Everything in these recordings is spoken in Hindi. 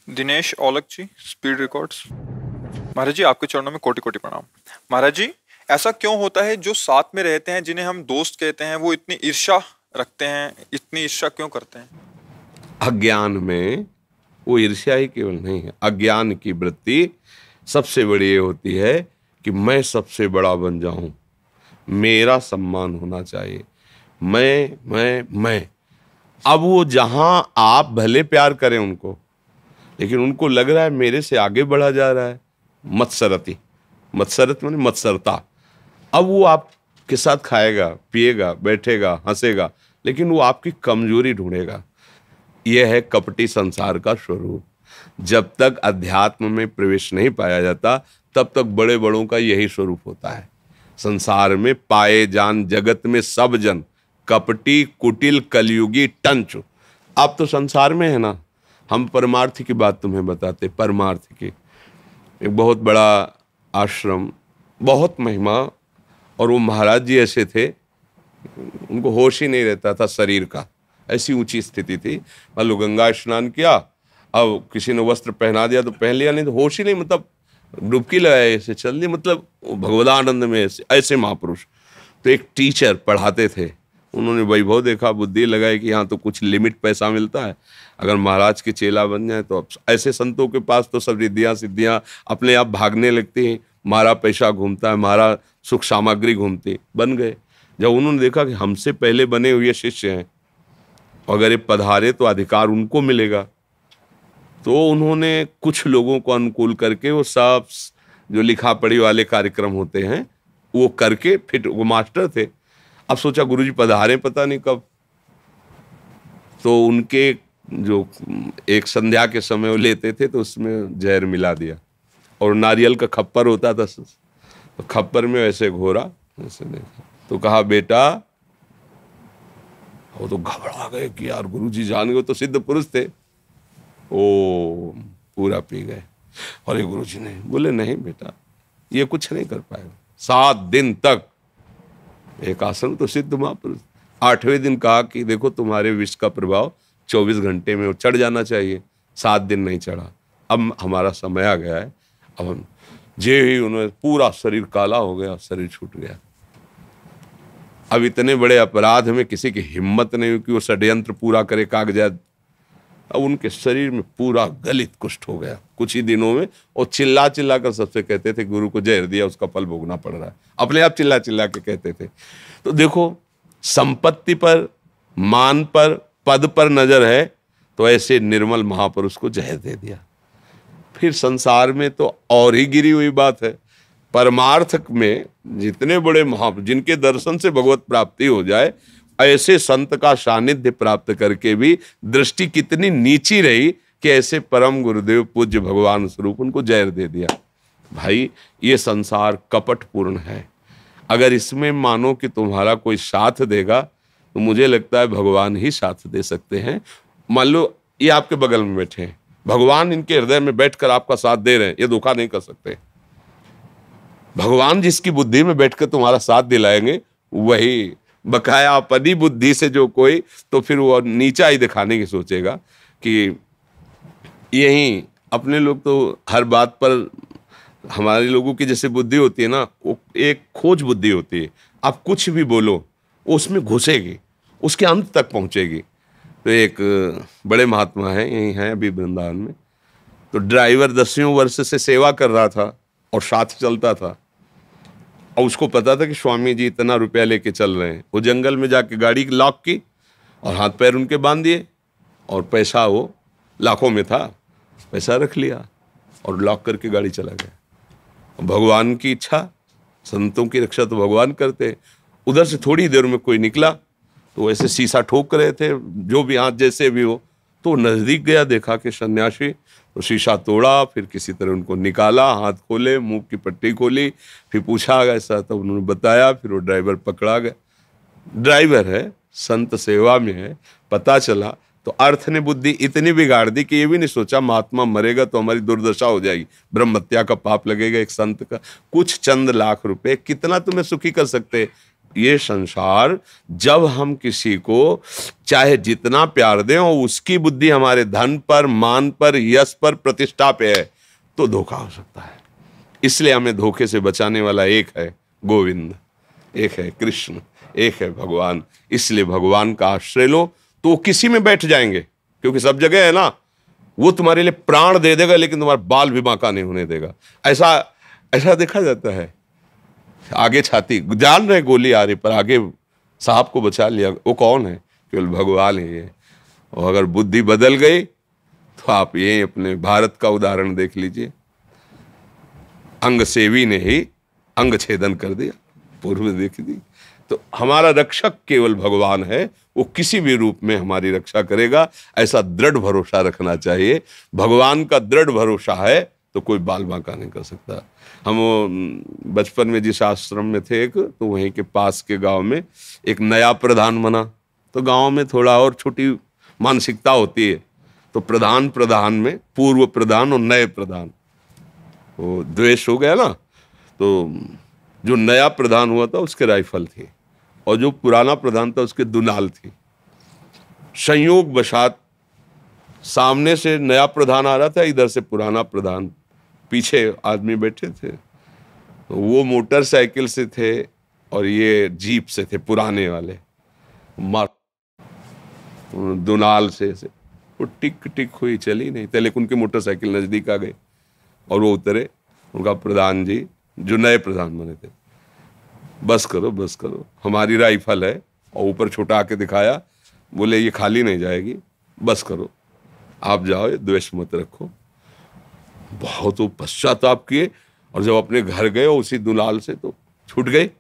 दिनेश औलख जी, स्पीड रिकॉर्ड्स। महाराज जी, आपके चरणों में कोटि कोटि प्रणाम। महाराज जी, ऐसा क्यों होता है जो साथ में रहते हैं, जिन्हें हम दोस्त कहते हैं, वो इतनी ईर्ष्या रखते हैं, इतनी ईर्ष्या क्यों करते हैं? अज्ञान में वो ईर्ष्या ही केवल नहीं है, अज्ञान की वृत्ति सबसे बड़ी ये होती है कि मैं सबसे बड़ा बन जाऊं, मेरा सम्मान होना चाहिए, मैं। अब वो जहां आप भले प्यार करें उनको, लेकिन उनको लग रहा है मेरे से आगे बढ़ा जा रहा है। मत्सरती, मत्सरत माने मत्सरता। अब वो आपके साथ खाएगा, पिएगा, बैठेगा, हंसेगा, लेकिन वो आपकी कमजोरी ढूंढेगा। यह है कपटी संसार का स्वरूप। जब तक अध्यात्म में प्रवेश नहीं पाया जाता, तब तक बड़े बड़ों का यही स्वरूप होता है। संसार में पाए जान जगत में सब जन, कपटी कुटिल कलयुगी टंच। आप तो संसार में है ना, हम परमार्थ की बात तुम्हें बताते। परमार्थ की एक बहुत बड़ा आश्रम, बहुत महिमा, और वो महाराज जी ऐसे थे, उनको होश ही नहीं रहता था शरीर का, ऐसी ऊंची स्थिति थी। मान लो गंगा स्नान किया, अब किसी ने वस्त्र पहना दिया तो पहन लिया, नहीं तो होश ही नहीं, मतलब डुबकी लगाए ऐसे चल दी, मतलब भगवदानंद में ऐसे महापुरुष। तो एक टीचर पढ़ाते थे, उन्होंने वैभव देखा, बुद्धि लगाई कि यहाँ तो कुछ लिमिट पैसा मिलता है, अगर महाराज के चेला बन जाए तो। अब ऐसे संतों के पास तो सब रिद्धियाँ सिद्धियाँ अपने आप भागने लगती हैं, हमारा पैसा घूमता है, हमारा सुख सामग्री घूमती। बन गए। जब उन्होंने देखा कि हमसे पहले बने हुए शिष्य हैं, अगर ये पधारे तो अधिकार उनको मिलेगा, तो उन्होंने कुछ लोगों को अनुकूल करके वो सब जो लिखा पढ़ी वाले कार्यक्रम होते हैं वो करके, फिर वो मास्टर थे। अब सोचा गुरुजी पधारे पता नहीं कब, तो उनके जो एक संध्या के समय वो लेते थे तो उसमें जहर मिला दिया, और नारियल का खप्पर होता था, तो खप्पर में वैसे घोरा, ऐसे देखा तो कहा बेटा, वो तो घबरा गए कि यार गुरुजी जान गए, तो सिद्ध पुरुष थे। ओ पूरा पी गए। और ये गुरुजी ने बोले नहीं बेटा, ये कुछ नहीं कर पाएगा। 7 दिन तक एक आसन, तो सिद्ध महापुरुष। 8वें दिन कहा कि देखो तुम्हारे विष का प्रभाव 24 घंटे में चढ़ जाना चाहिए, 7 दिन नहीं चढ़ा, अब हमारा समय आ गया है। अब हम जे ही उन्होंने पूरा शरीर काला हो गया, शरीर छूट गया। अब इतने बड़े अपराध में किसी की हिम्मत नहीं हुई कि वो षड्यंत्र पूरा करे, कागजात। अब उनके शरीर में पूरा गलित कुष्ठ हो गया कुछ ही दिनों में, और चिल्ला चिल्ला कर सबसे कहते थे गुरु को जहर दिया, उसका फल भोगना पड़ रहा है। अपने आप चिल्ला चिल्ला के कहते थे। तो देखो, संपत्ति पर, मान पर, पद पर नजर है, तो ऐसे निर्मल महापुरुष को जहर दे दिया। फिर संसार में तो और ही गिरी हुई बात है। परमार्थ में जितने बड़े महापुरुष जिनके दर्शन से भगवत प्राप्ति हो जाए, ऐसे संत का सानिध्य प्राप्त करके भी दृष्टि कितनी नीची रही कि ऐसे परम गुरुदेव पूज्य भगवान स्वरूप उनको जहर दे दिया। भाई, ये संसार कपटपूर्ण है। अगर इसमें मानो कि तुम्हारा कोई साथ देगा, तो मुझे लगता है भगवान ही साथ दे सकते हैं। मान लो ये आपके बगल में बैठे हैं, भगवान इनके हृदय में बैठकर आपका साथ दे रहे हैं, ये धोखा नहीं कर सकते। भगवान जिसकी बुद्धि में बैठकर तुम्हारा साथ दिलाएंगे, वही बकाया अपनी बुद्धि से जो कोई, तो फिर वो नीचा ही दिखाने की सोचेगा कि यही अपने लोग तो हर बात पर, हमारे लोगों की जैसे बुद्धि होती है ना, वो एक खोज बुद्धि होती है। आप कुछ भी बोलो वो उसमें घुसेगी, उसके अंत तक पहुंचेगी। तो एक बड़े महात्मा हैं, यही हैं अभी वृंदावन में, तो ड्राइवर 10वें वर्ष से सेवा कर रहा था और साथ चलता था, और उसको पता था कि स्वामी जी इतना रुपया लेके चल रहे हैं। वो जंगल में जाके गाड़ी लॉक की और हाथ पैर उनके बांध दिए, और पैसा वो लाखों में था, पैसा रख लिया और लॉक करके गाड़ी चला गया। भगवान की इच्छा, संतों की रक्षा तो भगवान करते। उधर से थोड़ी देर में कोई निकला, तो ऐसे शीशा ठोक रहे थे, जो भी हाथ जैसे भी हो, तो नज़दीक गया, देखा कि सन्यासी, तो शीशा तोड़ा, फिर किसी तरह उनको निकाला, हाथ खोले, मुंह की पट्टी खोली, फिर पूछा ऐसा, तब उन्होंने बताया, फिर वो ड्राइवर पकड़ा गया। ड्राइवर है, संत सेवा में है, पता चला तो अर्थ ने बुद्धि इतनी बिगाड़ दी कि ये भी नहीं सोचा महात्मा मरेगा तो हमारी दुर्दशा हो जाएगी, ब्रह्महत्या का पाप लगेगा एक संत का। कुछ चंद लाख रुपए कितना तुम्हें सुखी कर सकते, ये संसार, जब हम किसी को चाहे जितना प्यार दें और उसकी बुद्धि हमारे धन पर, मान पर, यश पर, प्रतिष्ठा पे है तो धोखा हो सकता है। इसलिए हमें धोखे से बचाने वाला एक है गोविंद, एक है कृष्ण, एक है भगवान। इसलिए भगवान का आश्रय लो तो वो किसी में बैठ जाएंगे, क्योंकि सब जगह है ना। वो तुम्हारे लिए प्राण दे देगा लेकिन तुम्हारा बाल भी बांका नहीं होने देगा। ऐसा ऐसा देखा जाता है। आगे छाती जान रहे गोली आ रही पर आगे साहब को बचा लिया। वो कौन है? केवल भगवान ही है। और अगर बुद्धि बदल गई तो आप ये अपने भारत का उदाहरण देख लीजिए। अंग सेवी ने ही अंग छेदन कर दिया, पूर्व देख दी। तो हमारा रक्षक केवल भगवान है, वो किसी भी रूप में हमारी रक्षा करेगा, ऐसा दृढ़ भरोसा रखना चाहिए। भगवान का दृढ़ भरोसा है तो कोई बाल बांका नहीं कर सकता। हम बचपन में जिस आश्रम में थे एक, तो वहीं के पास के गांव में एक नया प्रधान बना। तो गांव में थोड़ा और छोटी मानसिकता होती है, तो प्रधान में पूर्व प्रधान और नए प्रधान वो द्वेष हो गया ना। तो जो नया प्रधान हुआ था उसके राइफल थी और जो पुराना प्रधान था उसके दुनाल थी। संयोग वशात सामने से नया प्रधान आ रहा था, इधर से पुराना प्रधान, पीछे आदमी बैठे थे। वो मोटरसाइकिल से थे और ये जीप से थे, पुराने वाले। मार दुनाल से वो टिक टिक हुई, चली नहीं थे, लेकिन उनकी मोटरसाइकिल नजदीक आ गई और वो उतरे। उनका प्रधान जी जो नए प्रधान बने थे, बस करो, हमारी राइफल है। और ऊपर छोटा आके दिखाया, बोले ये खाली नहीं जाएगी, बस करो, आप जाओ, ये द्वेष मत रखो। बहुत वो पश्चाताप किए और जब अपने घर गए उसी दुलाल से तो छूट गए।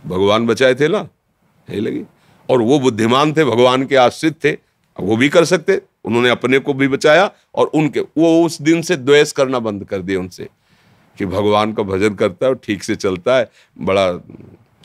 भगवान बचाए थे ना, यही लगी। और वो बुद्धिमान थे, भगवान के आश्रित थे, वो भी कर सकते। उन्होंने अपने को भी बचाया और उनके, वो उस दिन से द्वेष करना बंद कर दिया उनसे कि भगवान का भजन करता है और ठीक से चलता है। बड़ा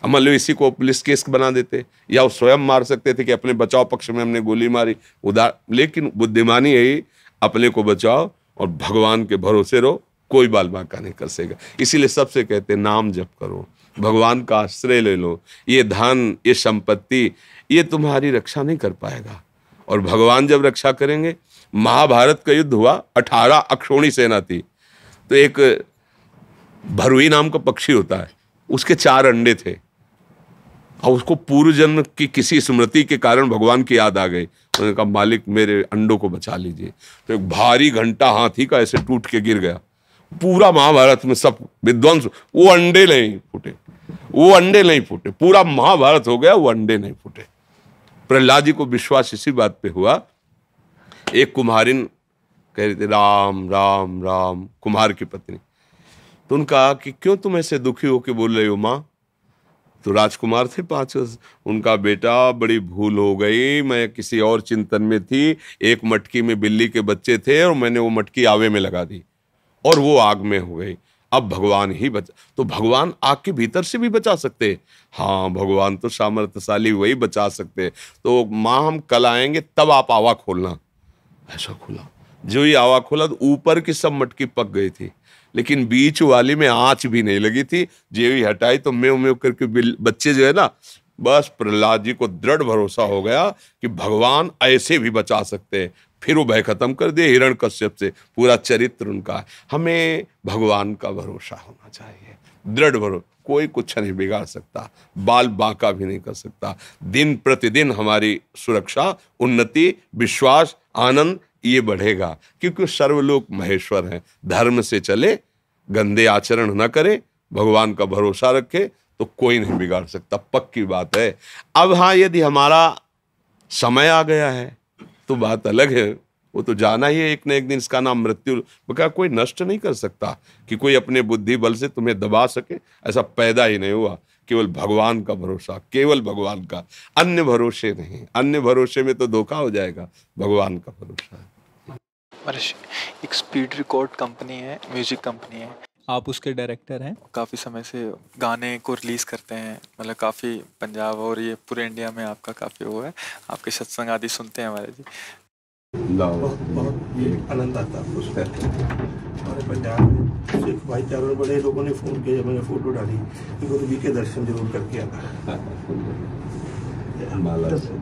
अमल, इसी को पुलिस केस बना देते या वो स्वयं मार सकते थे कि अपने बचाव पक्ष में हमने गोली मारी उदार। लेकिन बुद्धिमानी यही, अपने को बचाओ और भगवान के भरोसे रहो, कोई बाल बांका नहीं कर सकेगा। इसीलिए सबसे कहते नाम जप करो, भगवान का आश्रय ले लो। ये धन, ये संपत्ति, ये तुम्हारी रक्षा नहीं कर पाएगा और भगवान जब रक्षा करेंगे। महाभारत का युद्ध हुआ, 18 अक्षौणी सेना थी। तो एक भरुई नाम का पक्षी होता है, उसके 4 अंडे थे और उसको पूर्व जन्म की किसी स्मृति के कारण भगवान की याद आ गई। उन्होंने कहा मालिक मेरे अंडों को बचा लीजिए। तो एक भारी घंटा हाथी का ऐसे टूट के गिर गया। पूरा महाभारत में सब विध्वंस, वो अंडे नहीं फूटे, पूरा महाभारत हो गया, वो अंडे नहीं फूटे। प्रहलाद जी को विश्वास इसी बात पे हुआ। एक कुम्हारिन कह रही थी राम राम राम, कुम्हार की पत्नी। तो उनका कि क्यों तुम ऐसे दुखी होके बोल रहे हो माँ? तो राजकुमार थे 5। उनका बेटा बड़ी भूल हो गई, मैं किसी और चिंतन में थी। एक मटकी में बिल्ली के बच्चे थे और मैंने वो मटकी आवे में लगा दी और वो आग में हो गई। अब भगवान ही बचा, तो भगवान आग के भीतर से भी बचा सकते। हाँ, भगवान तो सामर्थ्यशाली, वही बचा सकते। तो माँ हम कल आएंगे तब आप आवा खोलना। ऐसा खोला, जो ही आवा खोला तो ऊपर की सब मटकी पक गई थी, लेकिन बीच वाली में आंच भी नहीं लगी थी। जो ही हटाई तो मेव मेव करके बच्चे जो है ना, बस प्रहलाद जी को दृढ़ भरोसा हो गया कि भगवान ऐसे भी बचा सकते हैं। फिर वो भय खत्म कर दिए हिरण्यकश्यप से। पूरा चरित्र उनका है। हमें भगवान का भरोसा होना चाहिए, दृढ़ भरोसा। कोई कुछ नहीं बिगाड़ सकता, बाल बांका भी नहीं कर सकता। दिन प्रतिदिन हमारी सुरक्षा, उन्नति, विश्वास, आनंद ये बढ़ेगा, क्योंकि सर्वलोक महेश्वर हैं। धर्म से चले, गंदे आचरण न करे, भगवान का भरोसा रखे तो कोई नहीं बिगाड़ सकता, पक्की बात है। अब हाँ, यदि हमारा समय आ गया है तो बात अलग है, वो तो जाना ही है एक न एक दिन, इसका नाम मृत्यु। बका कोई नष्ट नहीं कर सकता कि कोई अपने बुद्धि बल से तुम्हें दबा सके, ऐसा पैदा ही नहीं हुआ। केवल भगवान का भरोसा, केवल भगवान का, अन्य भरोसे नहीं। अन्य भरोसे में तो धोखा हो जाएगा, भगवान का भरोसा है। एक स्पीड रिकॉर्ड कंपनी है, म्यूजिक कंपनी है, आप उसके डायरेक्टर हैं। काफ़ी समय से गाने को रिलीज़ करते हैं, मतलब काफ़ी पंजाब और ये पूरे इंडिया में आपका काफ़ी वो है। आपके सत्संग आदि सुनते हैं हमारे जी। बहुत ये आनंद आता है उसका। हमारे पंजाब में सिख भाईचारों में बड़े लोगों ने फ़ोन किया, जब मैंने फ़ोटो डाली, गुरु जी के दर्शन जरूर करके आना। माला से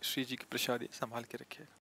श्री जी की प्रसादी संभाल के रखिएगा।